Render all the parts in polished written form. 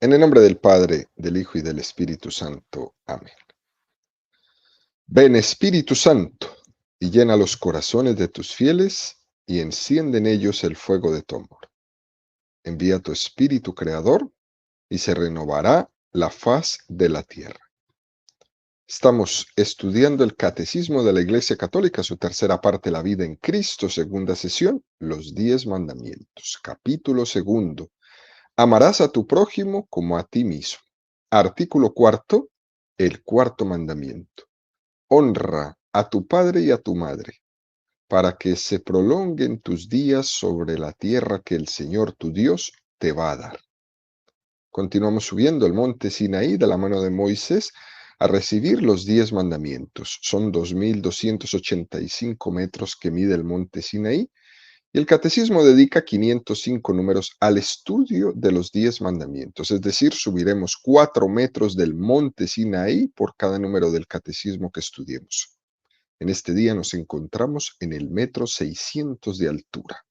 En el nombre del Padre, del Hijo y del Espíritu Santo. Amén. Ven Espíritu Santo, y llena los corazones de tus fieles, y enciende en ellos el fuego de tu amor. Envía tu Espíritu Creador, y se renovará la faz de la tierra. Estamos estudiando el Catecismo de la Iglesia Católica, su tercera parte, la vida en Cristo, segunda sesión, los 10 mandamientos, capítulo segundo. Amarás a tu prójimo como a ti mismo. Artículo cuarto, el cuarto mandamiento. Honra a tu padre y a tu madre, para que se prolonguen tus días sobre la tierra que el Señor tu Dios te va a dar. Continuamos subiendo el monte Sinaí de la mano de Moisés a recibir los 10 mandamientos. Son 2285 metros que mide el monte Sinaí. Y el Catecismo dedica 505 números al estudio de los 10 mandamientos, es decir, subiremos 4 metros del monte Sinaí por cada número del Catecismo que estudiemos. En este día nos encontramos en el metro 600 de altura.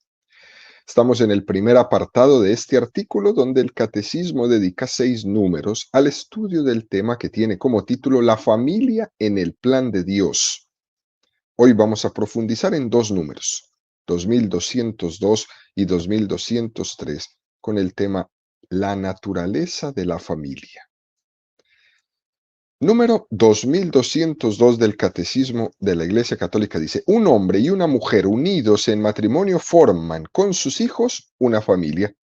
Estamos en el primer apartado de este artículo donde el Catecismo dedica 6 números al estudio del tema que tiene como título La familia en el plan de Dios. Hoy vamos a profundizar en 2 números, 2202 y 2203, con el tema La naturaleza de la familia. Número 2202 del Catecismo de la Iglesia Católica dice: un hombre y una mujer unidos en matrimonio forman con sus hijos una familia.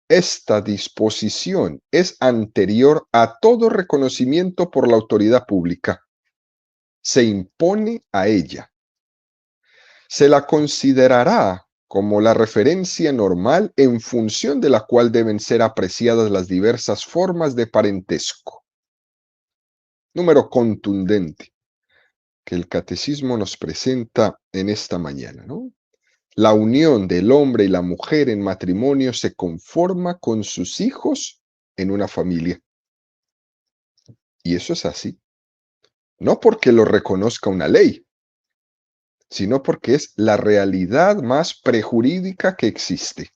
Esta disposición es anterior a todo reconocimiento por la autoridad pública. Se impone a ella. Se la considerará como la referencia normal en función de la cual deben ser apreciadas las diversas formas de parentesco. Número contundente que el Catecismo nos presenta en esta mañana, ¿no? La unión del hombre y la mujer en matrimonio se conforma con sus hijos en una familia. Y eso es así. No porque lo reconozca una ley, sino porque es la realidad más prejurídica que existe.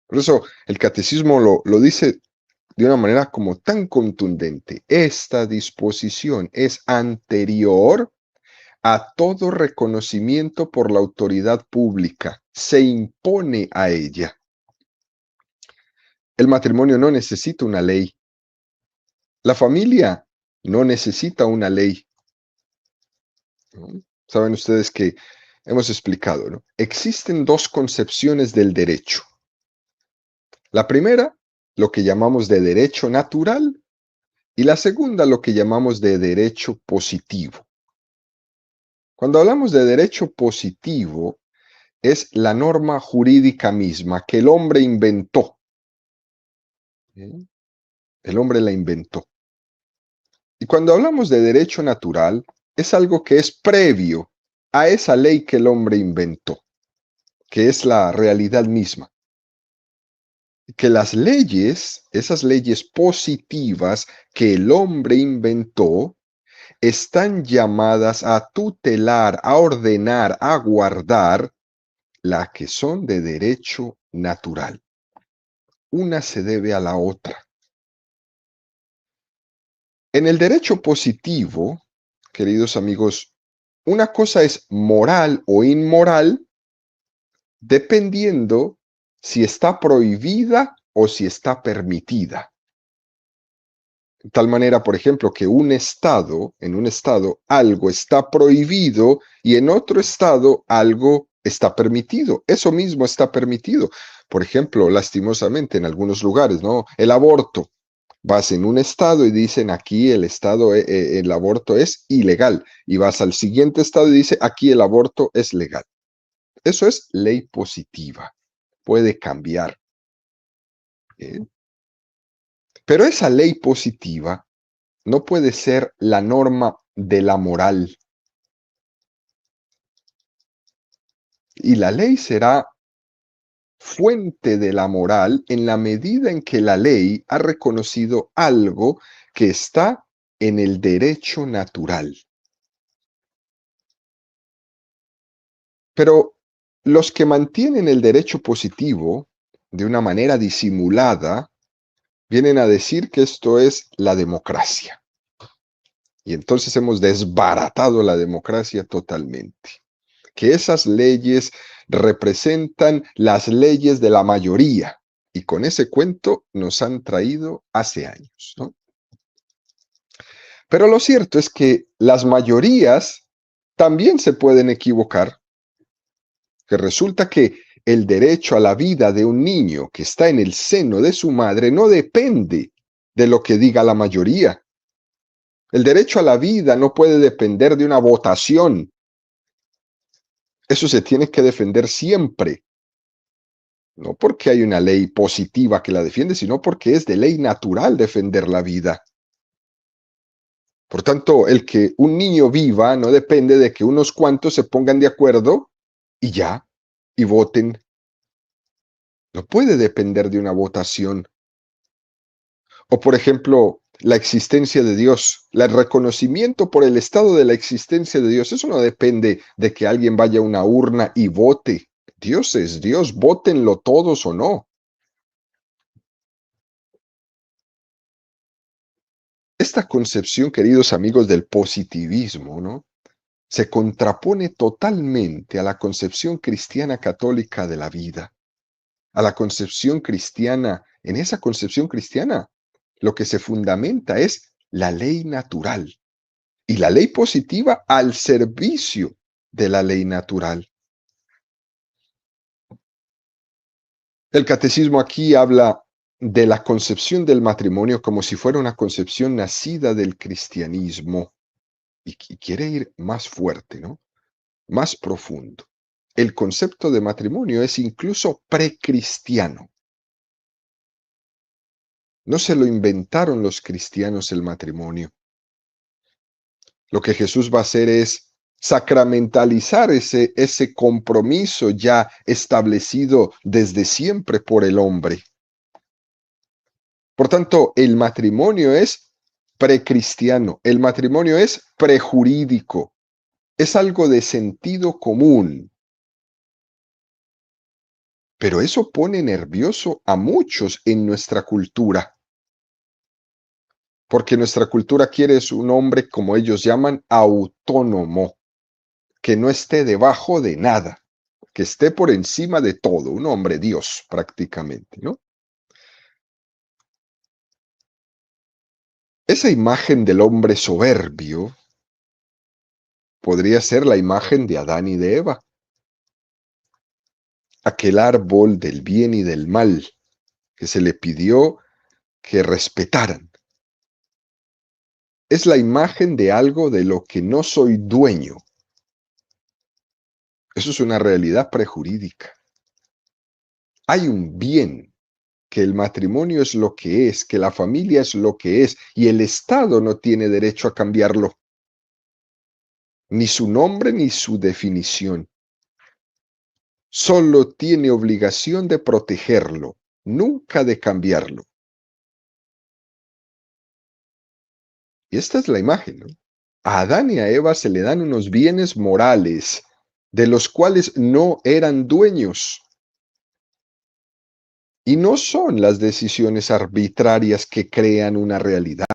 Por eso el catecismo lo dice de una manera como tan contundente. Esta disposición es anterior a todo reconocimiento por la autoridad pública. Se impone a ella. El matrimonio no necesita una ley. La familia no necesita una ley, ¿no? Saben ustedes que hemos explicado, ¿no? Existen 2 concepciones del derecho. La primera, lo que llamamos de derecho natural, y la segunda, lo que llamamos de derecho positivo. Cuando hablamos de derecho positivo, es la norma jurídica misma que el hombre inventó. ¿Sí? El hombre la inventó. Y cuando hablamos de derecho natural, es algo que es previo a esa ley que el hombre inventó, que es la realidad misma. Que las leyes, esas leyes positivas que el hombre inventó, están llamadas a tutelar, a ordenar, a guardar la que son de derecho natural. Una se debe a la otra. En el derecho positivo, queridos amigos, una cosa es moral o inmoral dependiendo si está prohibida o si está permitida. De tal manera, por ejemplo, que en un estado algo está prohibido y en otro estado algo está permitido. Eso mismo está permitido. Por ejemplo, lastimosamente en algunos lugares, ¿no? El aborto. Vas en un estado y dicen aquí el aborto es ilegal. Y vas al siguiente estado y dice aquí el aborto es legal. Eso es ley positiva. Puede cambiar. ¿Eh? Pero esa ley positiva no puede ser la norma de la moral. Y la ley será fuente de la moral en la medida en que la ley ha reconocido algo que está en el derecho natural. Pero los que mantienen el derecho positivo de una manera disimulada, vienen a decir que esto es la democracia. Y entonces hemos desbaratado la democracia totalmente. Que esas leyes representan las leyes de la mayoría. Y con ese cuento nos han traído hace años, ¿no? Pero lo cierto es que las mayorías también se pueden equivocar, que resulta que el derecho a la vida de un niño que está en el seno de su madre no depende de lo que diga la mayoría. El derecho a la vida no puede depender de una votación. Eso se tiene que defender siempre. No porque hay una ley positiva que la defiende, sino porque es de ley natural defender la vida. Por tanto, el que un niño viva no depende de que unos cuantos se pongan de acuerdo y ya, y voten. No puede depender de una votación. O por ejemplo, la existencia de Dios, el reconocimiento por el estado de la existencia de Dios. Eso no depende de que alguien vaya a una urna y vote. Dios es Dios, vótenlo todos o no. Esta concepción, queridos amigos, del positivismo, ¿no?, se contrapone totalmente a la concepción cristiana católica de la vida, a la concepción cristiana. En esa concepción cristiana, lo que se fundamenta es la ley natural y la ley positiva al servicio de la ley natural. El catecismo aquí habla de la concepción del matrimonio como si fuera una concepción nacida del cristianismo y quiere ir más fuerte, ¿no?, más profundo. El concepto de matrimonio es incluso precristiano. No se lo inventaron los cristianos el matrimonio. Lo que Jesús va a hacer es sacramentalizar ese compromiso ya establecido desde siempre por el hombre. Por tanto, el matrimonio es precristiano, el matrimonio es prejurídico, es algo de sentido común. Pero eso pone nervioso a muchos en nuestra cultura, porque nuestra cultura quiere es un hombre, como ellos llaman, autónomo, que no esté debajo de nada, que esté por encima de todo, un hombre Dios prácticamente, ¿no? Esa imagen del hombre soberbio podría ser la imagen de Adán y de Eva, aquel árbol del bien y del mal que se le pidió que respetaran. Es la imagen de algo de lo que no soy dueño. Eso es una realidad prejurídica. Hay un bien, que el matrimonio es lo que es, que la familia es lo que es, y el Estado no tiene derecho a cambiarlo, ni su nombre ni su definición. Solo tiene obligación de protegerlo, nunca de cambiarlo. Y esta es la imagen, ¿no? A Adán y a Eva se le dan unos bienes morales de los cuales no eran dueños. Y no son las decisiones arbitrarias que crean una realidad.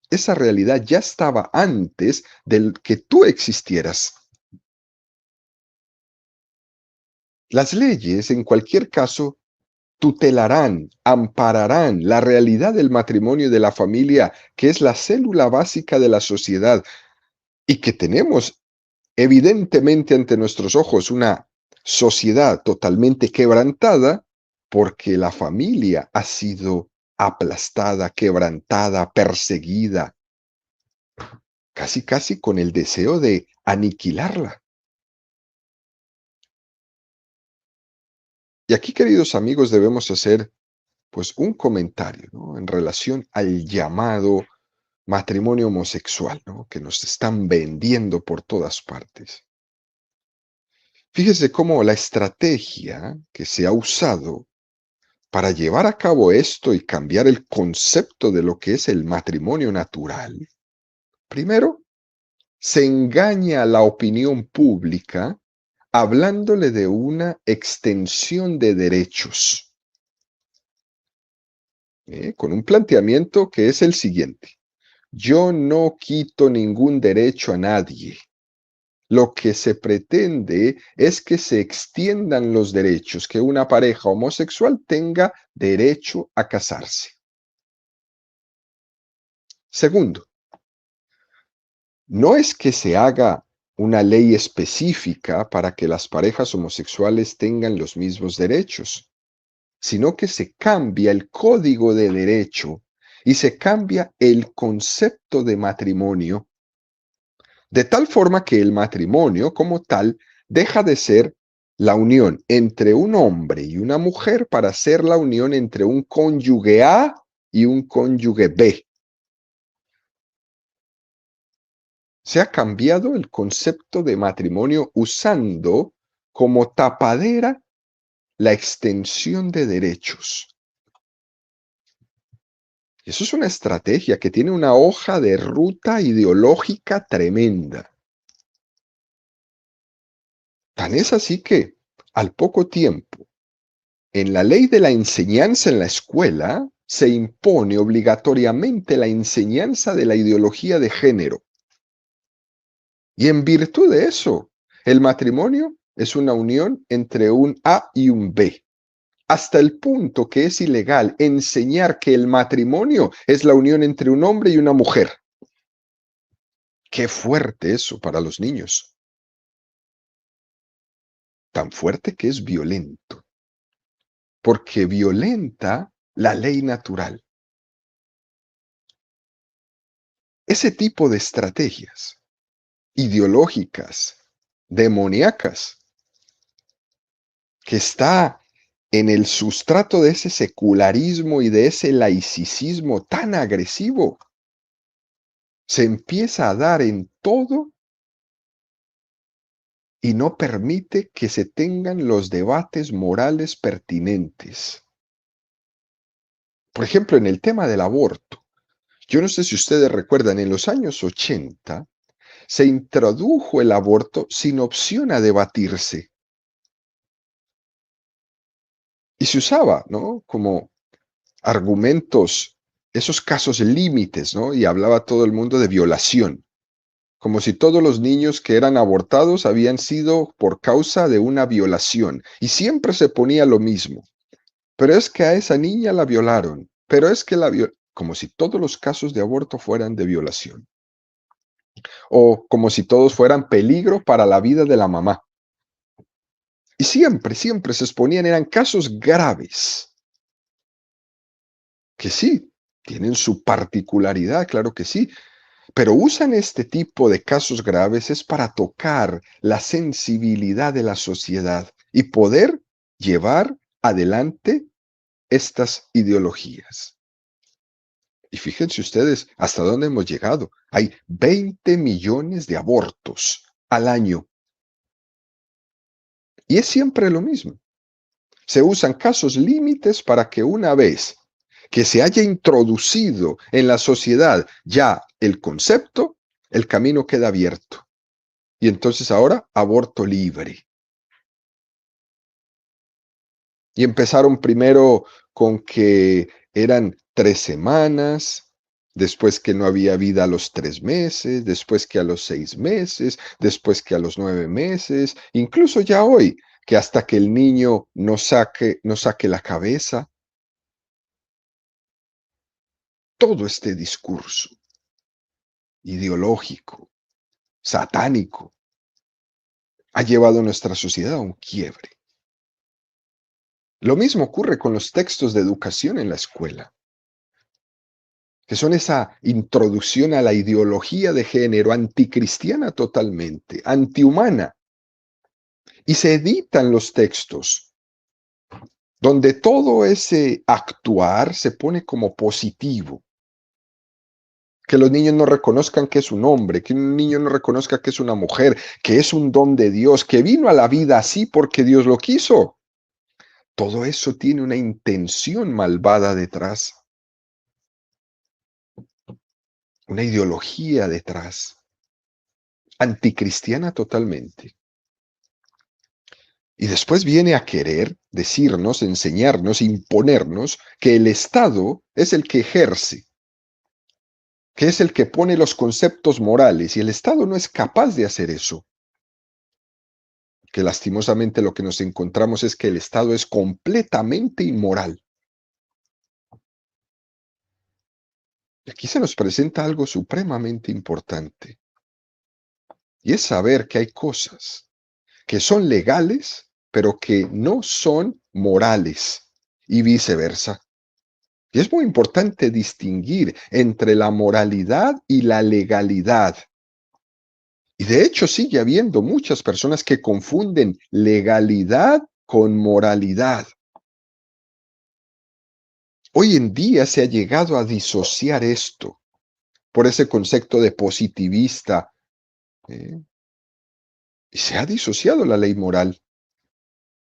Esa realidad ya estaba antes del que tú existieras. Las leyes, en cualquier caso, tutelarán, ampararán la realidad del matrimonio y de la familia, que es la célula básica de la sociedad y que tenemos evidentemente ante nuestros ojos una sociedad totalmente quebrantada porque la familia ha sido aplastada, quebrantada, perseguida, casi casi con el deseo de aniquilarla. Y aquí, queridos amigos, debemos hacer pues un comentario, ¿no?, en relación al llamado matrimonio homosexual, ¿no?, que nos están vendiendo por todas partes. Fíjese cómo la estrategia que se ha usado para llevar a cabo esto y cambiar el concepto de lo que es el matrimonio natural, primero, se engaña a la opinión pública hablándole de una extensión de derechos. con un planteamiento que es el siguiente. Yo no quito ningún derecho a nadie. Lo que se pretende es que se extiendan los derechos, que una pareja homosexual tenga derecho a casarse. Segundo, no es que se haga una ley específica para que las parejas homosexuales tengan los mismos derechos, sino que se cambia el código de derecho y se cambia el concepto de matrimonio, de tal forma que el matrimonio como tal deja de ser la unión entre un hombre y una mujer para ser la unión entre un cónyuge A y un cónyuge B. Se ha cambiado el concepto de matrimonio usando como tapadera la extensión de derechos. Eso es una estrategia que tiene una hoja de ruta ideológica tremenda. Tan es así que, al poco tiempo, en la ley de la enseñanza en la escuela, se impone obligatoriamente la enseñanza de la ideología de género. Y en virtud de eso, el matrimonio es una unión entre un A y un B, hasta el punto que es ilegal enseñar que el matrimonio es la unión entre un hombre y una mujer. Qué fuerte eso para los niños. Tan fuerte que es violento, porque violenta la ley natural. Ese tipo de estrategias ideológicas, demoníacas, que está en el sustrato de ese secularismo y de ese laicismo tan agresivo, se empieza a dar en todo y no permite que se tengan los debates morales pertinentes. Por ejemplo, en el tema del aborto, yo no sé si ustedes recuerdan, en los años 80 se introdujo el aborto sin opción a debatirse. Y se usaba, ¿no? Como argumentos, esos casos límites, ¿no? Y hablaba todo el mundo de violación, como si todos los niños que eran abortados habían sido por causa de una violación. Y siempre se ponía lo mismo. Pero es que a esa niña la violaron. Pero es que como si todos los casos de aborto fueran de violación. O como si todos fueran peligro para la vida de la mamá. Y siempre se exponían, eran casos graves, que sí, tienen su particularidad, claro que sí, pero usan este tipo de casos graves es para tocar la sensibilidad de la sociedad y poder llevar adelante estas ideologías. Y fíjense ustedes hasta dónde hemos llegado. Hay 20 millones de abortos al año. Y es siempre lo mismo. Se usan casos límites para que una vez que se haya introducido en la sociedad ya el concepto, el camino queda abierto. Y entonces ahora aborto libre. Y empezaron primero con que eran 3 semanas, después que no había vida a los 3 meses, después que a los 6 meses, después que a los 9 meses, incluso ya hoy, que hasta que el niño no saque la cabeza. Todo este discurso ideológico, satánico, ha llevado a nuestra sociedad a un quiebre. Lo mismo ocurre con los textos de educación en la escuela, que son esa introducción a la ideología de género anticristiana totalmente, antihumana. Y se editan los textos donde todo ese actuar se pone como positivo. Que los niños no reconozcan que es un hombre, que un niño no reconozca que es una mujer, que es un don de Dios, que vino a la vida así porque Dios lo quiso. Todo eso tiene una intención malvada detrás, una ideología detrás, anticristiana totalmente. Y después viene a querer decirnos, enseñarnos, imponernos que el Estado es el que ejerce, que es el que pone los conceptos morales, y el Estado no es capaz de hacer eso. Que lastimosamente lo que nos encontramos es que el Estado es completamente inmoral. Y aquí se nos presenta algo supremamente importante, y es saber que hay cosas que son legales, pero que no son morales, y viceversa. Y es muy importante distinguir entre la moralidad y la legalidad. Y de hecho sigue habiendo muchas personas que confunden legalidad con moralidad. Hoy en día se ha llegado a disociar esto por ese concepto de positivista, ¿eh? Y se ha disociado la ley moral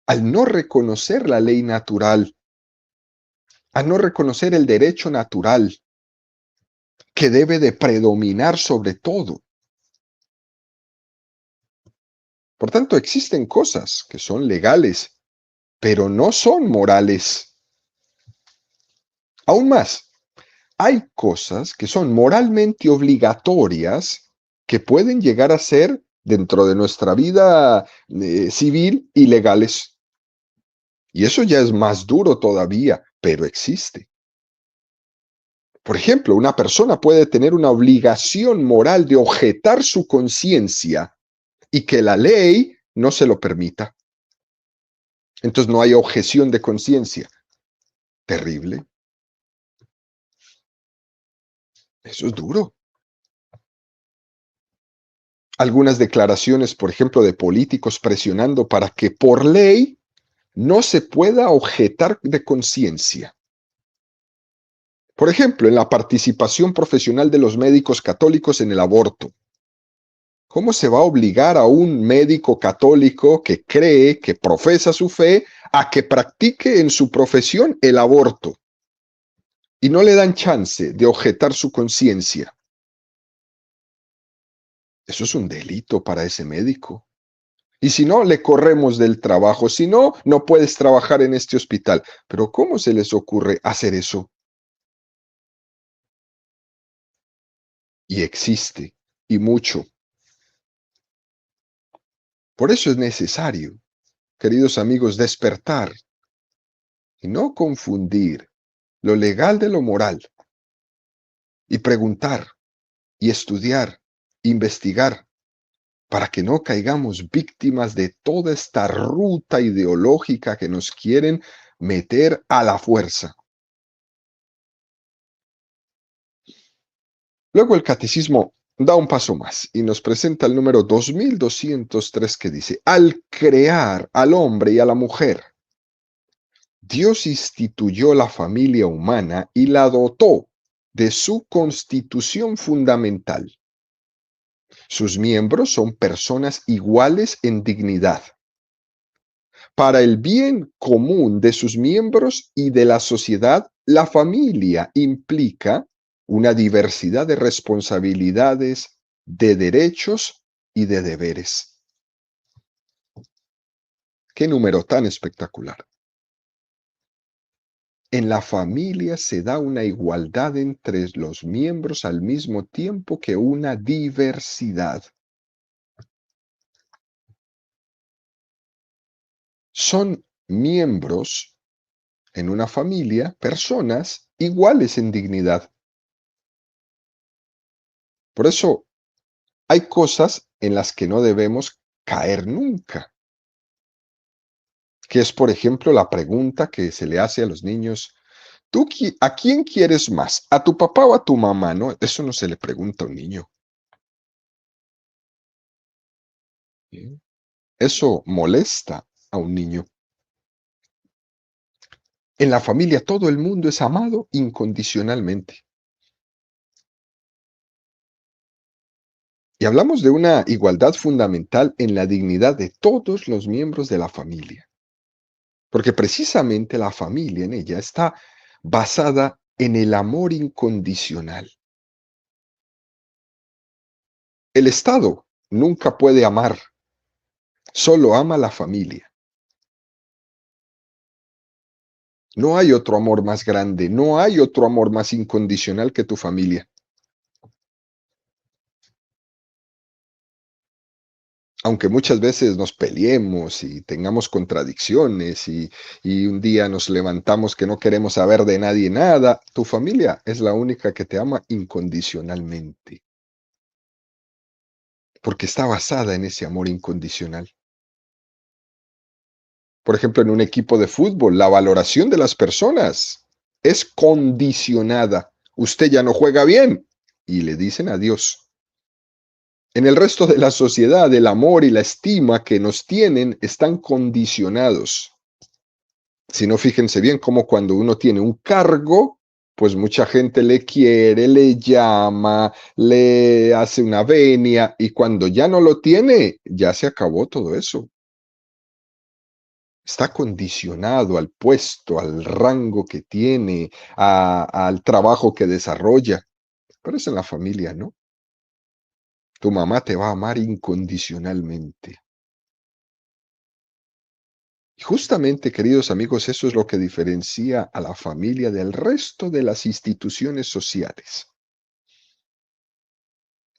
al no reconocer la ley natural, a no reconocer el derecho natural que debe de predominar sobre todo. Por tanto, existen cosas que son legales, pero no son morales. Aún más, hay cosas que son moralmente obligatorias que pueden llegar a ser, dentro de nuestra vida civil, ilegales. Y eso ya es más duro todavía, pero existe. Por ejemplo, una persona puede tener una obligación moral de objetar su conciencia y que la ley no se lo permita. Entonces no hay objeción de conciencia. Terrible. Eso es duro. Algunas declaraciones, por ejemplo, de políticos presionando para que por ley no se pueda objetar de conciencia. Por ejemplo, en la participación profesional de los médicos católicos en el aborto. ¿Cómo se va a obligar a un médico católico que cree, que profesa su fe, a que practique en su profesión el aborto? Y no le dan chance de objetar su conciencia. Eso es un delito para ese médico. Y si no, le corremos del trabajo. Si no, no puedes trabajar en este hospital. Pero ¿cómo se les ocurre hacer eso? Y existe, y mucho. Por eso es necesario, queridos amigos, despertar y no confundir lo legal de lo moral, y preguntar, y estudiar, investigar, para que no caigamos víctimas de toda esta ruta ideológica que nos quieren meter a la fuerza. Luego el catecismo da un paso más y nos presenta el número 2203 que dice: al crear al hombre y a la mujer, Dios instituyó la familia humana y la dotó de su constitución fundamental. Sus miembros son personas iguales en dignidad. Para el bien común de sus miembros y de la sociedad, la familia implica una diversidad de responsabilidades, de derechos y de deberes. ¡Qué número tan espectacular! En la familia se da una igualdad entre los miembros al mismo tiempo que una diversidad. Son miembros en una familia, personas iguales en dignidad. Por eso hay cosas en las que no debemos caer nunca, que es, por ejemplo, la pregunta que se le hace a los niños: ¿tú a quién quieres más? ¿A tu papá o a tu mamá? No, eso no se le pregunta a un niño. ¿Sí? Eso molesta a un niño. En la familia todo el mundo es amado incondicionalmente. Y hablamos de una igualdad fundamental en la dignidad de todos los miembros de la familia. Porque precisamente la familia en ella está basada en el amor incondicional. El Estado nunca puede amar, solo ama a la familia. No hay otro amor más grande, no hay otro amor más incondicional que tu familia. Aunque muchas veces nos peleemos y tengamos contradicciones y un día nos levantamos que no queremos saber de nadie nada, tu familia es la única que te ama incondicionalmente, porque está basada en ese amor incondicional. Por ejemplo, en un equipo de fútbol, la valoración de las personas es condicionada. Usted ya no juega bien y le dicen adiós. En el resto de la sociedad, el amor y la estima que nos tienen están condicionados. Si no, fíjense bien cómo cuando uno tiene un cargo, pues mucha gente le quiere, le llama, le hace una venia y cuando ya no lo tiene, ya se acabó todo eso. Está condicionado al puesto, al rango que tiene, al trabajo que desarrolla. Pero es en la familia, ¿no? Tu mamá te va a amar incondicionalmente. Y justamente, queridos amigos, eso es lo que diferencia a la familia del resto de las instituciones sociales.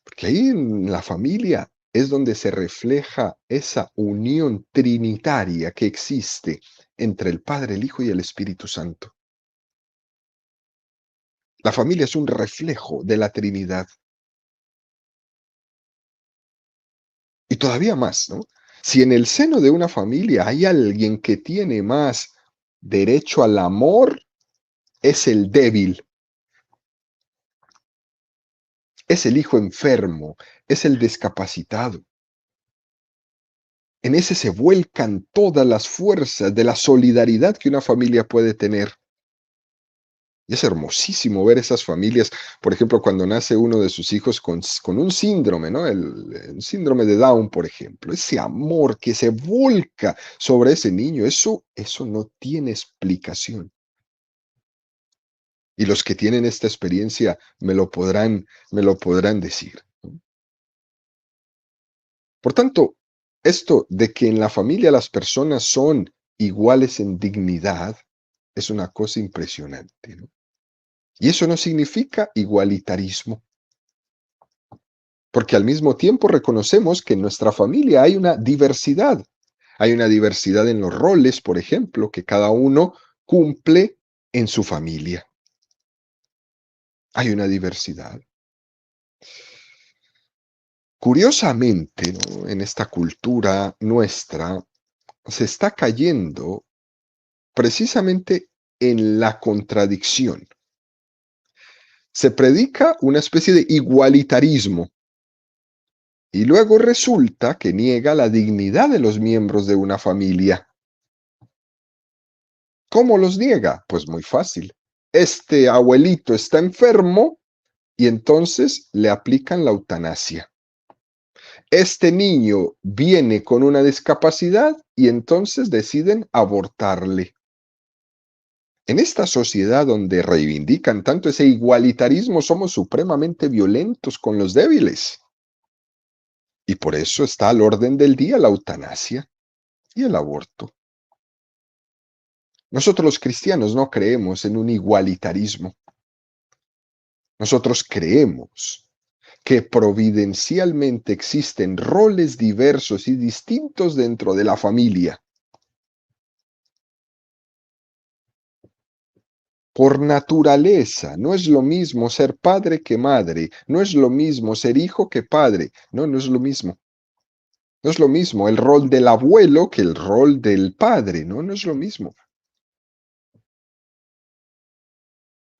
Porque ahí en la familia es donde se refleja esa unión trinitaria que existe entre el Padre, el Hijo y el Espíritu Santo. La familia es un reflejo de la Trinidad. Y todavía más, ¿no? Si en el seno de una familia hay alguien que tiene más derecho al amor, es el débil, es el hijo enfermo, es el discapacitado. En ese se vuelcan todas las fuerzas de la solidaridad que una familia puede tener. Y es hermosísimo ver esas familias, por ejemplo, cuando nace uno de sus hijos con un síndrome, ¿no? El síndrome de Down, por ejemplo. Ese amor que se volca sobre ese niño, eso no tiene explicación. Y los que tienen esta experiencia me lo podrán decir, ¿no? Por tanto, esto de que en la familia las personas son iguales en dignidad es una cosa impresionante, ¿no? Y eso no significa igualitarismo, porque al mismo tiempo reconocemos que en nuestra familia hay una diversidad. Hay una diversidad en los roles, por ejemplo, que cada uno cumple en su familia. Hay una diversidad. Curiosamente, ¿no? En esta cultura nuestra se está cayendo precisamente en la contradicción. Se predica una especie de igualitarismo y luego resulta que niega la dignidad de los miembros de una familia. ¿Cómo los niega? Pues muy fácil. Este abuelito está enfermo y entonces le aplican la eutanasia. Este niño viene con una discapacidad y entonces deciden abortarle. En esta sociedad donde reivindican tanto ese igualitarismo, somos supremamente violentos con los débiles. Y por eso está al orden del día la eutanasia y el aborto. Nosotros los cristianos no creemos en un igualitarismo. Nosotros creemos que providencialmente existen roles diversos y distintos dentro de la familia. Por naturaleza, no es lo mismo ser padre que madre, no es lo mismo ser hijo que padre, no es lo mismo. No es lo mismo el rol del abuelo que el rol del padre, no es lo mismo.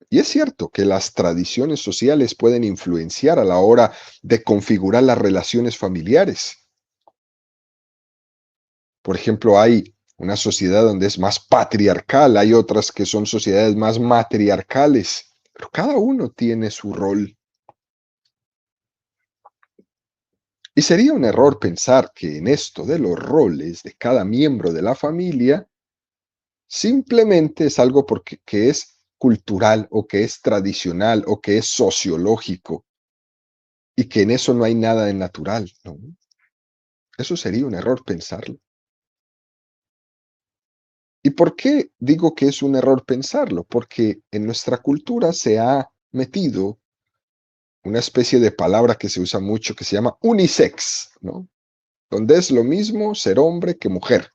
Y es cierto que las tradiciones sociales pueden influenciar a la hora de configurar las relaciones familiares. Por ejemplo, hay una sociedad donde es más patriarcal, hay otras que son sociedades más matriarcales, pero cada uno tiene su rol. Y sería un error pensar que en esto de los roles de cada miembro de la familia simplemente es algo que es cultural o que es tradicional o que es sociológico y que en eso no hay nada de natural, ¿no? Eso sería un error pensarlo. Y ¿Y por qué digo que es un error pensarlo? Porque en nuestra cultura se ha metido una especie de palabra que se usa mucho que se llama unisex, ¿no? Donde es lo mismo ser hombre que mujer.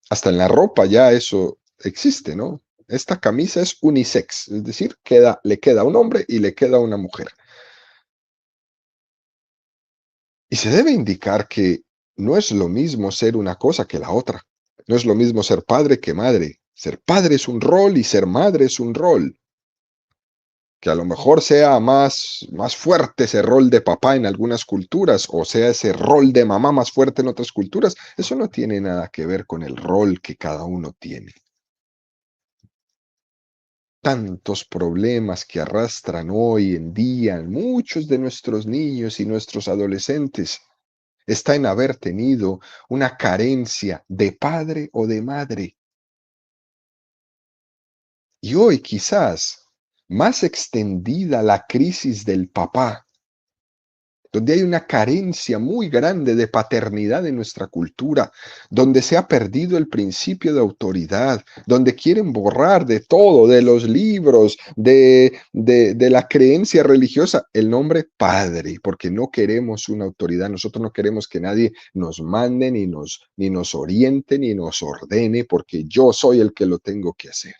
Hasta en la ropa ya eso existe, ¿no? Esta camisa es unisex, es decir, le queda a un hombre y le queda a una mujer. Y se debe indicar que no es lo mismo ser una cosa que la otra. No es lo mismo ser padre que madre. Ser padre es un rol y ser madre es un rol. Que a lo mejor sea más fuerte ese rol de papá en algunas culturas o sea ese rol de mamá más fuerte en otras culturas, eso no tiene nada que ver con el rol que cada uno tiene. Tantos problemas que arrastran hoy en día muchos de nuestros niños y nuestros adolescentes está en haber tenido una carencia de padre o de madre. Y hoy quizás más extendida la crisis del papá, donde hay una carencia muy grande de paternidad en nuestra cultura, donde se ha perdido el principio de autoridad, donde quieren borrar de todo, de los libros, de la creencia religiosa, el nombre padre, porque no queremos una autoridad, nosotros no queremos que nadie nos mande, ni nos oriente, ni nos ordene, porque yo soy el que lo tengo que hacer.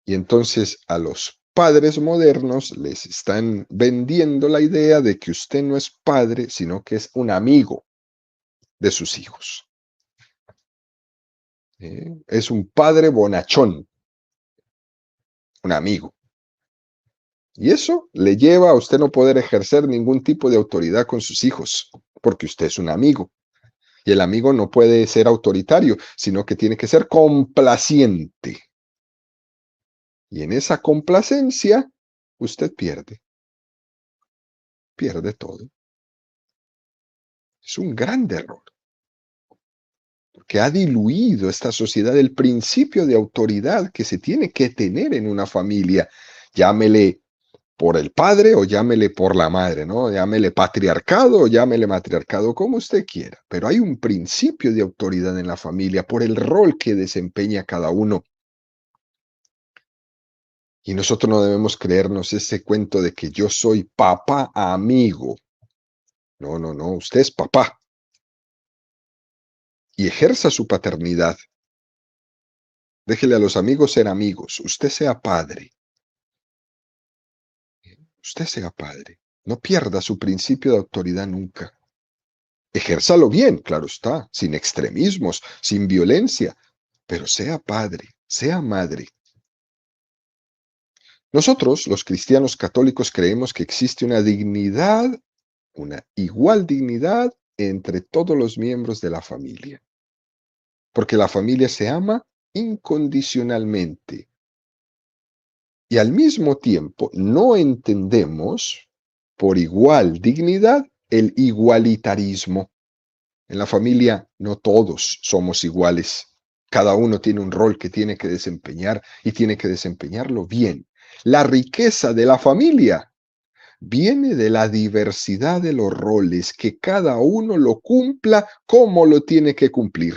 Y entonces a los padres modernos les están vendiendo la idea de que usted no es padre, sino que es un amigo de sus hijos. Es un padre bonachón, un amigo. Y eso le lleva a usted no poder ejercer ningún tipo de autoridad con sus hijos, porque usted es un amigo. Y el amigo no puede ser autoritario, sino que tiene que ser complaciente. Y en esa complacencia, usted pierde todo. Es un gran error, porque ha diluido esta sociedad el principio de autoridad que se tiene que tener en una familia. Llámele por el padre o llámele por la madre, ¿no? Llámele patriarcado o llámele matriarcado, como usted quiera. Pero hay un principio de autoridad en la familia por el rol que desempeña cada uno. Y nosotros no debemos creernos ese cuento de que yo soy papá amigo. No, no, no, usted es papá y ejerza su paternidad. Déjele a los amigos ser amigos. Usted sea padre. Usted sea padre. No pierda su principio de autoridad nunca. Ejérzalo bien, claro está, sin extremismos, sin violencia, pero sea padre, sea madre. Nosotros, los cristianos católicos, creemos que existe una dignidad, una igual dignidad entre todos los miembros de la familia, porque la familia se ama incondicionalmente. Y al mismo tiempo no entendemos por igual dignidad el igualitarismo. En la familia no todos somos iguales. Cada uno tiene un rol que tiene que desempeñar y tiene que desempeñarlo bien. La riqueza de la familia viene de la diversidad de los roles, que cada uno lo cumpla como lo tiene que cumplir.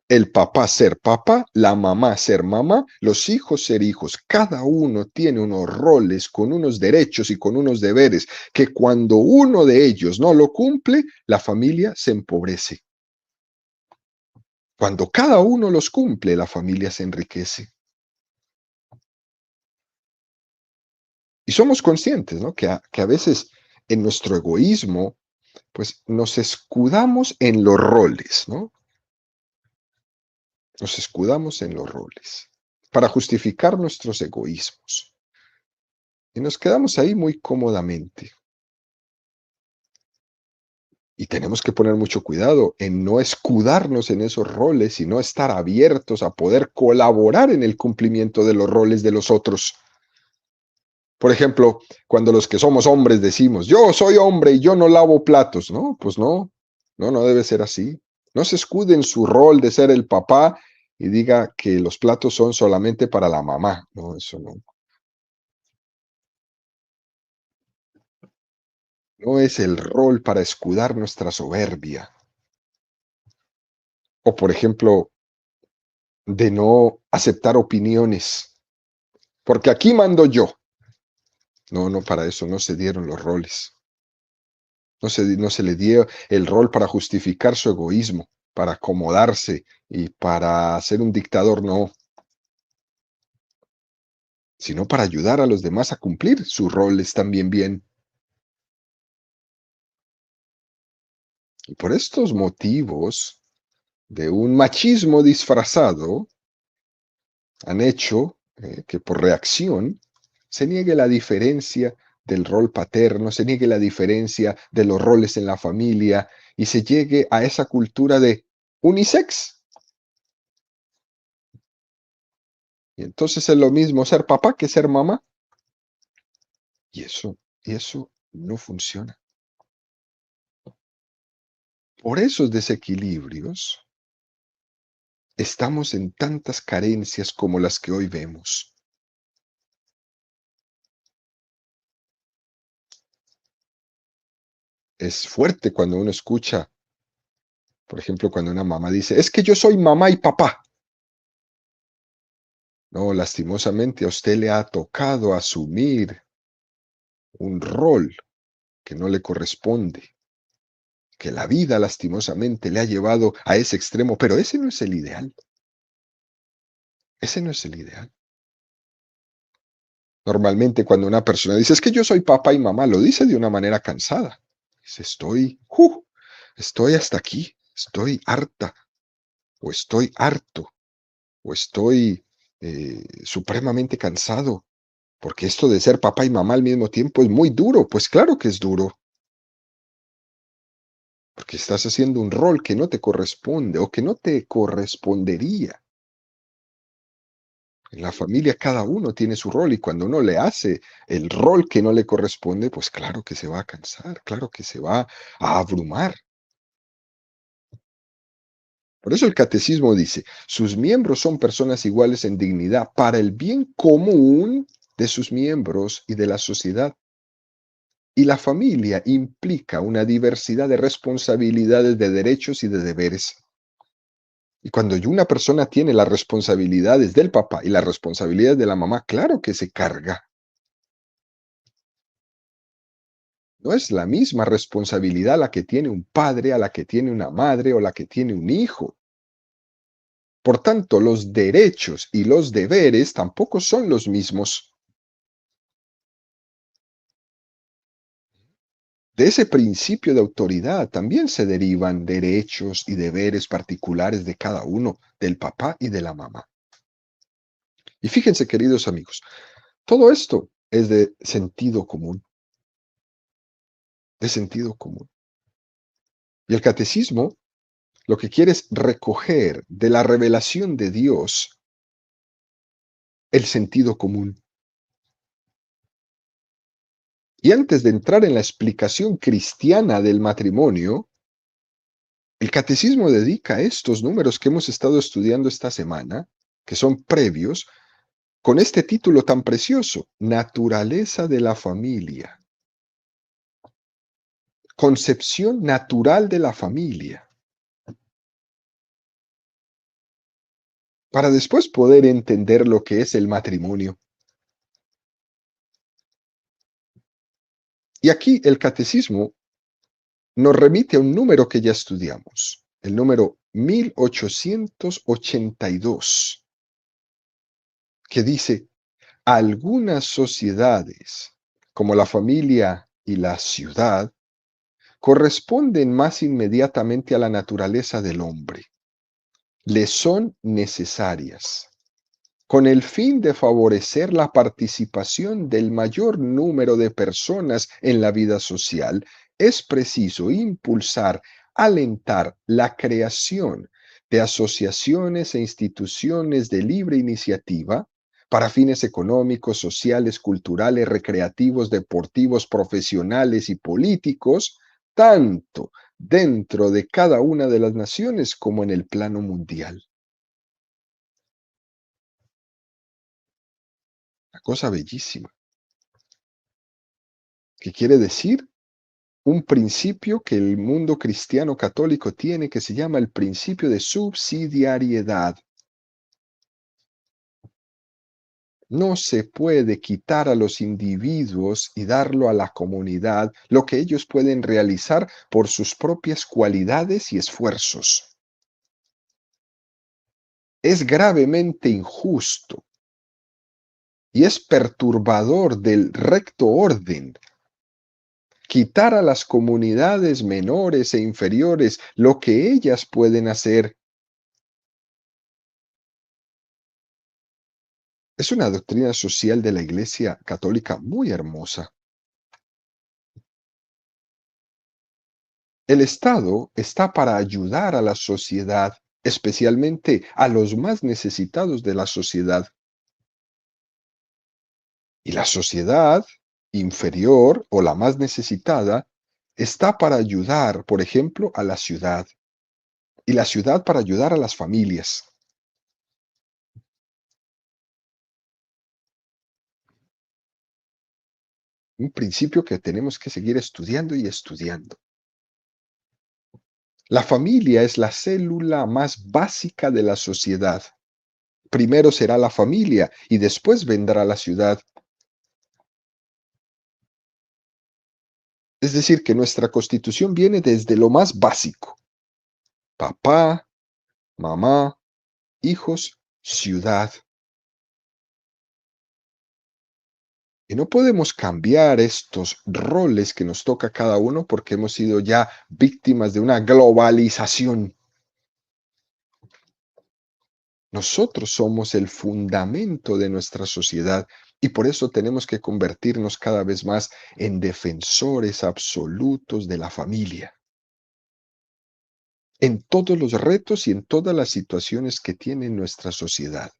El papá ser papá, la mamá ser mamá, los hijos ser hijos. Cada uno tiene unos roles con unos derechos y con unos deberes que cuando uno de ellos no lo cumple, la familia se empobrece. Cuando cada uno los cumple, la familia se enriquece. Y somos conscientes, ¿no? Que a veces en nuestro egoísmo, pues nos escudamos en los roles, ¿no? Nos escudamos en los roles para justificar nuestros egoísmos. Y nos quedamos ahí muy cómodamente. Y tenemos que poner mucho cuidado en no escudarnos en esos roles, sino estar abiertos a poder colaborar en el cumplimiento de los roles de los otros. Por ejemplo, cuando los que somos hombres decimos, yo soy hombre y yo no lavo platos, no, pues no, no debe ser así. No se escude en su rol de ser el papá y diga que los platos son solamente para la mamá, no, eso no. No es el rol para escudar nuestra soberbia. O, por ejemplo, de no aceptar opiniones, porque aquí mando yo. No, no, para eso no se dieron los roles. No se le dio el rol para justificar su egoísmo, para acomodarse y para ser un dictador, no, sino para ayudar a los demás a cumplir sus roles también bien. Y por estos motivos de un machismo disfrazado, han hecho que por reacción se niegue la diferencia del rol paterno, se niegue la diferencia de los roles en la familia y se llegue a esa cultura de unisex. Y entonces es lo mismo ser papá que ser mamá. Y eso no funciona. Por esos desequilibrios estamos en tantas carencias como las que hoy vemos. Es fuerte cuando uno escucha, por ejemplo, cuando una mamá dice, es que yo soy mamá y papá. No, lastimosamente a usted le ha tocado asumir un rol que no le corresponde, que la vida lastimosamente le ha llevado a ese extremo, pero ese no es el ideal. Ese no es el ideal. Normalmente cuando una persona dice, es que yo soy papá y mamá, lo dice de una manera cansada. Dice, estoy hasta aquí, estoy harta, o estoy harto, o estoy supremamente cansado, porque esto de ser papá y mamá al mismo tiempo es muy duro. Pues claro que es duro, porque estás haciendo un rol que no te corresponde o que no te correspondería. En la familia cada uno tiene su rol y cuando uno le hace el rol que no le corresponde, pues claro que se va a cansar, claro que se va a abrumar. Por eso el catecismo dice, sus miembros son personas iguales en dignidad para el bien común de sus miembros y de la sociedad. Y la familia implica una diversidad de responsabilidades, de derechos y de deberes. Y cuando una persona tiene las responsabilidades del papá y las responsabilidades de la mamá, claro que se carga. No es la misma responsabilidad la que tiene un padre, a la que tiene una madre o la que tiene un hijo. Por tanto, los derechos y los deberes tampoco son los mismos. De ese principio de autoridad también se derivan derechos y deberes particulares de cada uno, del papá y de la mamá. Y fíjense, queridos amigos, todo esto es de sentido común. Y el catecismo lo que quiere es recoger de la revelación de Dios el sentido común. Y antes de entrar en la explicación cristiana del matrimonio, el catecismo dedica estos números que hemos estado estudiando esta semana, que son previos, con este título tan precioso, Naturaleza de la familia, concepción natural de la familia, para después poder entender lo que es el matrimonio. Y aquí el catecismo nos remite a un número que ya estudiamos, el número 1882, que dice, algunas sociedades, como la familia y la ciudad, corresponden más inmediatamente a la naturaleza del hombre. Le son necesarias, con el fin de favorecer la participación del mayor número de personas en la vida social, es preciso impulsar, alentar la creación de asociaciones e instituciones de libre iniciativa para fines económicos, sociales, culturales, recreativos, deportivos, profesionales y políticos, tanto dentro de cada una de las naciones como en el plano mundial. Una cosa bellísima. ¿Qué quiere decir? un principio que el mundo cristiano católico tiene que se llama el principio de subsidiariedad. No se puede quitar a los individuos y darlo a la comunidad lo que ellos pueden realizar por sus propias cualidades y esfuerzos. Es gravemente injusto y es perturbador del recto orden quitar a las comunidades menores e inferiores lo que ellas pueden hacer. Es una doctrina social de la Iglesia Católica muy hermosa. El Estado está para ayudar a la sociedad, especialmente a los más necesitados de la sociedad. Y la sociedad inferior o la más necesitada está para ayudar, por ejemplo, a la ciudad. Y la ciudad para ayudar a las familias. Un principio que tenemos que seguir estudiando y estudiando. La familia es la célula más básica de la sociedad. Primero será la familia y después vendrá la ciudad. Es decir, que nuestra constitución viene desde lo más básico. Papá, mamá, hijos, ciudad. Y no podemos cambiar estos roles que nos toca a cada uno porque hemos sido ya víctimas de una globalización. Nosotros somos el fundamento de nuestra sociedad y por eso tenemos que convertirnos cada vez más en defensores absolutos de la familia, en todos los retos y en todas las situaciones que tiene nuestra sociedad.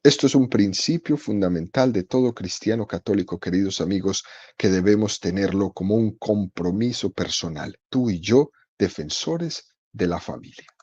Esto es un principio fundamental de todo cristiano católico, queridos amigos, que debemos tenerlo como un compromiso personal, tú y yo, defensores de la familia.